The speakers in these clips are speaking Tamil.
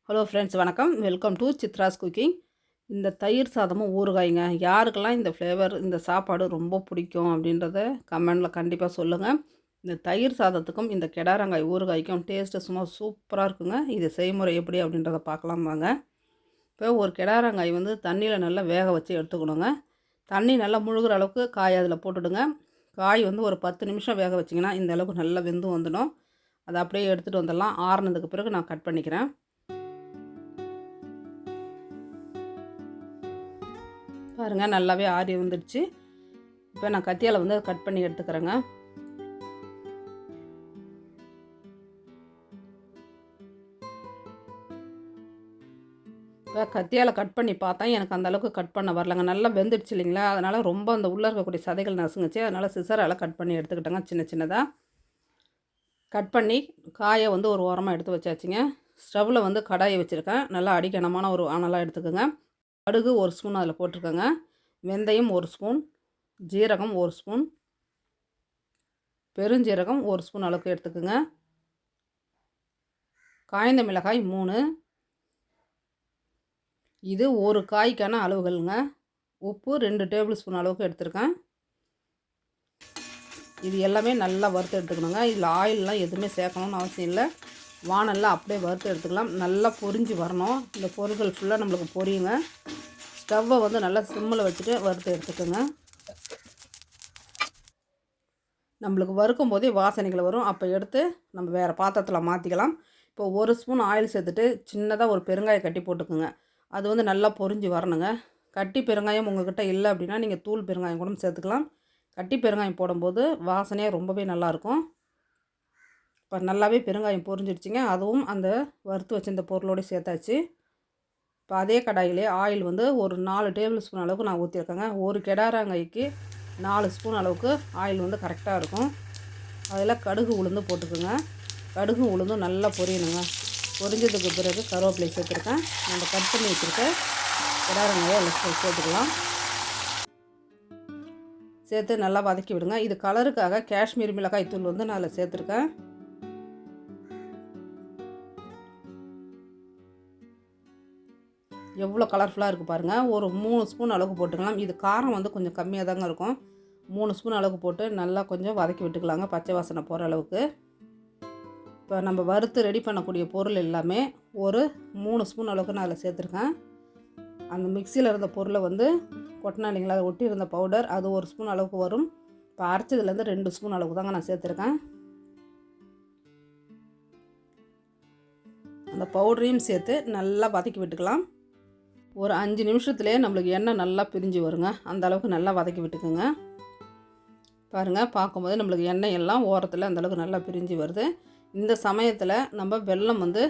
ஹலோ ஃப்ரெண்ட்ஸ், வணக்கம். Welcome to Chitra's cooking. இந்த தயிர் சாதமும் ஊறுகாய்ங்க, யாருக்கெல்லாம் இந்த ஃப்ளேவர், இந்த சாப்பாடு ரொம்ப பிடிக்கும் அப்படின்றத கமெண்டில் கண்டிப்பாக சொல்லுங்கள். இந்த தயிர் சாதத்துக்கும் இந்த கெடாரங்காய் ஊறுகாய்க்கும் டேஸ்ட்டு சும்மா சூப்பராக இருக்குங்க. இது செய்முறை எப்படி அப்படின்றத பார்க்கலாம் வாங்க. இப்போ ஒரு கெடாரங்காய் வந்து தண்ணியில் நல்லா வேக வச்சு எடுத்துக்கணுங்க. தண்ணி நல்லா முழுகிற அளவுக்கு காய் அதில் போட்டுடுங்க. காய் வந்து ஒரு 10 நிமிஷம் வேக வச்சிங்கன்னா இந்த அளவுக்கு நல்லா வெந்து வந்துடும். அதை அப்படியே எடுத்துகிட்டு வந்துடலாம். ஆறுனதுக்கு பிறகு நான் கட் பண்ணிக்கிறேன். பாருங்கள், நல்லாவே ஆறி வந்துடுச்சு. இப்போ நான் கத்தியால் வந்து கட் பண்ணி எடுத்துக்கிறேங்க. இப்போ கத்தியால் கட் பண்ணி பார்த்தா எனக்கு அந்தளவுக்கு கட் பண்ண வரலங்க. நல்லா வெந்துடுச்சு இல்லைங்களா, அதனால் ரொம்ப அந்த உள்ளே இருக்கக்கூடிய சதைகள் நசுங்குச்சு. அதனால் சிசரால் கட் பண்ணி எடுத்துக்கிட்டேங்க. சின்ன சின்னதாக கட் பண்ணி காயை வந்து ஒரு ஓரமாக எடுத்து வச்சாச்சுங்க. ஸ்டவ்வில் வந்து கடாயை வச்சுருக்கேன். நல்லா அடிக்கணமான ஒரு அனலாக எடுத்துக்கோங்க. கடுகு 1 ஸ்பூன் அதில் போட்டிருக்கேங்க. வெந்தயம் 1 ஸ்பூன், ஜீரகம் 1 ஸ்பூன், பெருஞ்சீரகம் 1 ஸ்பூன் அளவுக்கு எடுத்துக்கோங்க. காய்ந்த மிளகாய் 3. இது ஒரு காய்க்கான அளவுகள்ங்க. உப்பு 2 டேபிள் ஸ்பூன் அளவுக்கு எடுத்துருக்கேன். இது எல்லாமே நல்லா வறுத்து எடுத்துக்கணுங்க. இதில் ஆயிலெலாம் எதுவுமே சேர்க்கணும்னு அவசியம் இல்லை. வானல்லாம் அப்படியே வறுத்து எடுத்துக்கலாம். நல்லா பொரிஞ்சு வரணும். இந்த பொருட்கள் ஃபுல்லாக நம்மளுக்கு பொரியுங்க. ஸ்டவ்வை வந்து நல்லா சிம்மில் வச்சுட்டு வறுத்து எடுத்துக்கோங்க. நம்மளுக்கு வறுக்கும் போதே வாசனைகள் வரும். அப்போ எடுத்து நம்ம வேறு பாத்திரத்தில் மாற்றிக்கலாம். இப்போ 1 ஸ்பூன் ஆயில் சேர்த்துட்டு சின்னதாக ஒரு பெருங்காயம் கட்டி போட்டுக்குங்க. அது வந்து நல்லா பொரிஞ்சு வரணுங்க. கட்டி பெருங்காயம் உங்கள்கிட்ட இல்லை அப்படின்னா நீங்கள் தூள் பெருங்காயம் கூட சேர்த்துக்கலாம். கட்டி பெருங்காயம் போடும்போது வாசனையாக ரொம்பவே நல்லாயிருக்கும். இப்போ நல்லாவே பெருங்காயம் பொரிஞ்சிடுச்சிங்க. அதுவும் அந்த வறுத்து வச்ச இந்த பொருளோடு சேர்த்தாச்சு. இப்போ அதே கடாயிலே ஆயில் வந்து ஒரு 4 டேபிள் ஸ்பூன் அளவுக்கு நான் ஊற்றிருக்கேங்க. ஒரு கெடாரங்காய்க்கு 4 ஸ்பூன் அளவுக்கு ஆயில் வந்து கரெக்டாக இருக்கும். அதில் கடுகு உளுந்து போட்டுக்குங்க. கடுகு உளுந்தும் நல்லா பொரியணுங்க. பொரிஞ்சதுக்கு பிறகு கருவேப்பிலை சேர்த்துருக்கேன். நம்ம கட் பண்ணி வச்சுருக்க கெடாரங்காயை அதில் சேர்த்துக்கலாம். சேர்த்து நல்லா வதக்கி விடுங்க. இது கலருக்காக காஷ்மீர் மிளகாய் தூள் வந்து நான் அதில் சேர்த்துருக்கேன். எவ்வளோ கலர்ஃபுல்லாக இருக்குது பாருங்கள். ஒரு 3 ஸ்பூன் அளவுக்கு போட்டுக்கலாம். இது காரம் வந்து கொஞ்சம் கம்மியாக தாங்க இருக்கும். 3 ஸ்பூன் அளவுக்கு போட்டு நல்லா கொஞ்சம் வதக்கி விட்டுக்கலாங்க, பச்சை வாசனை போகிற அளவுக்கு. இப்போ நம்ம வறுத்து ரெடி பண்ணக்கூடிய பொருள் எல்லாமே ஒரு 3 ஸ்பூன் அளவுக்கு நான் அதில் சேர்த்துருக்கேன். அந்த மிக்சியில் இருந்த பொருளை வந்து கொட்டினா இல்லைங்களா, அதை ஒட்டி இருந்த பவுடர் அது 1 ஸ்பூன் அளவுக்கு வரும். இப்போ அரைச்சதுலேருந்து 2 ஸ்பூன் அளவுக்கு தாங்க நான் சேர்த்துருக்கேன். அந்த பவுடரையும் சேர்த்து நல்லா வதக்கி விட்டுக்கலாம். ஒரு 5 நிமிஷத்துலேயே நம்மளுக்கு எண்ணெய் நல்லா பிரிஞ்சு வருங்க. அந்த அளவுக்கு நல்லா வதக்கி விட்டுக்குங்க. பாருங்கள், பார்க்கும்போது நம்மளுக்கு எண்ணெய் எல்லாம் ஓரத்தில் அந்தளவுக்கு நல்லா பிரிஞ்சு வருது. இந்த சமயத்தில் நம்ம வெல்லம் வந்து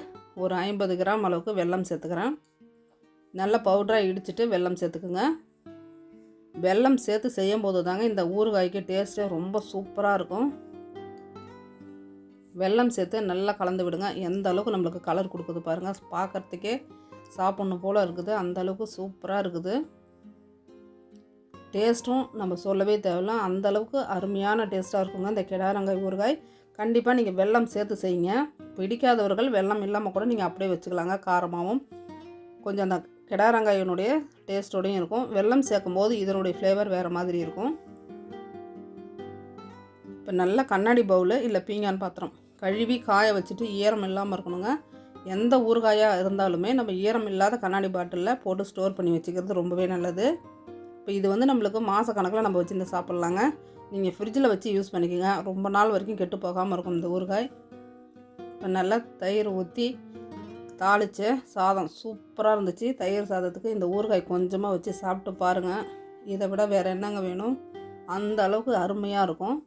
ஒரு 50 கிராம் அளவுக்கு வெல்லம் சேர்த்துக்கிறேன். நல்லா பவுடராக இடிச்சிட்டு வெல்லம் சேர்த்துக்குங்க. வெல்லம் சேர்த்து செய்யும்போது தாங்க இந்த ஊறுகாய்க்கு டேஸ்ட்டே ரொம்ப சூப்பராக இருக்கும். வெல்லம் சேர்த்து நல்லா கலந்து விடுங்க. எந்த அளவுக்கு நம்மளுக்கு கலர் கொடுக்குது பாருங்கள். பார்க்குறதுக்கே சாப்பிட்ணும் போல் இருக்குது. அந்த அளவுக்கு சூப்பராக இருக்குது. டேஸ்ட்டும் நம்ம சொல்லவே தேவையில்ல, அந்த அளவுக்கு அருமையான டேஸ்ட்டாக இருக்குங்க இந்த கெடாரங்காய் ஊறுகாய். கண்டிப்பாக நீங்கள் வெல்லம் சேர்த்து செய்யுங்க. பிடிக்காதவர்கள் வெல்லம் இல்லாமல் கூட நீங்கள் அப்படியே வச்சுக்கலாங்க. காரமாகவும் கொஞ்சம் அந்த கெடாரங்காயினுடைய டேஸ்ட்டோடையும் இருக்கும். வெல்லம் சேர்க்கும் போது இதனுடைய ஃப்ளேவர் வேறு மாதிரி இருக்கும். இப்போ நல்ல கண்ணாடி பவுலு இல்லை பீங்கான் பாத்திரம் கழுவி காய வச்சுட்டு ஈரம் இல்லாமல் இருக்கணுங்க. எந்த ஊறுகாயாக இருந்தாலுமே நம்ம ஈரம் இல்லாத கண்ணாடி பாட்டிலில் போட்டு ஸ்டோர் பண்ணி வச்சுக்கிறது ரொம்பவே நல்லது. இப்போ இது வந்து நம்மளுக்கு மாத கணக்கில் நம்ம வச்சுருந்து சாப்பிட்லாங்க. நீங்கள் ஃப்ரிட்ஜில் வச்சு யூஸ் பண்ணிக்கோங்க. ரொம்ப நாள் வரைக்கும் கெட்டு போகாமல் இருக்கும் இந்த ஊறுகாய். இப்போ நல்லா தயிர் ஊற்றி தாளித்த சாதம் சூப்பராக இருந்துச்சு. தயிர் சாதத்துக்கு இந்த ஊறுகாய் கொஞ்சமாக வச்சு சாப்பிட்டு பாருங்கள். இதை விட வேறு என்னங்க வேணும்? அந்த அளவுக்கு அருமையாக இருக்கும்.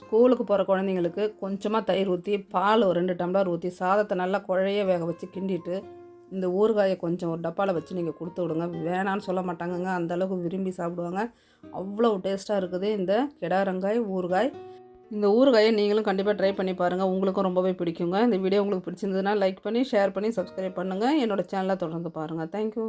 ஸ்கூலுக்கு போகிற குழந்தைங்களுக்கு கொஞ்சமாக தயிர் ஊற்றி பால் ஒரு 2 டம்ளர் ஊற்றி சாதத்தை நல்லா குழைய வேக வச்சு கிண்டிட்டு இந்த ஊறுகாயை கொஞ்சம் ஒரு டப்பாவில் வச்சு நீங்கள் கொடுத்து விடுங்க. வேணான்னு சொல்ல மாட்டாங்கங்க. அந்தளவுக்கு விரும்பி சாப்பிடுவாங்க. அவ்வளோ டேஸ்ட்டாக இருக்குது இந்த கெடாரங்காய் ஊறுகாய். இந்த ஊறுகாயை நீங்களும் கண்டிப்பாக ட்ரை பண்ணி பாருங்கள். உங்களுக்கும் ரொம்பவே பிடிக்குங்க. இந்த வீடியோ உங்களுக்கு பிடிச்சிருந்ததுன்னா லைக் பண்ணி, ஷேர் பண்ணி, சப்ஸ்கிரைப் பண்ணுங்கள். என்னோடய சேனலை தொடர்ந்து பாருங்கள். தேங்க்யூ.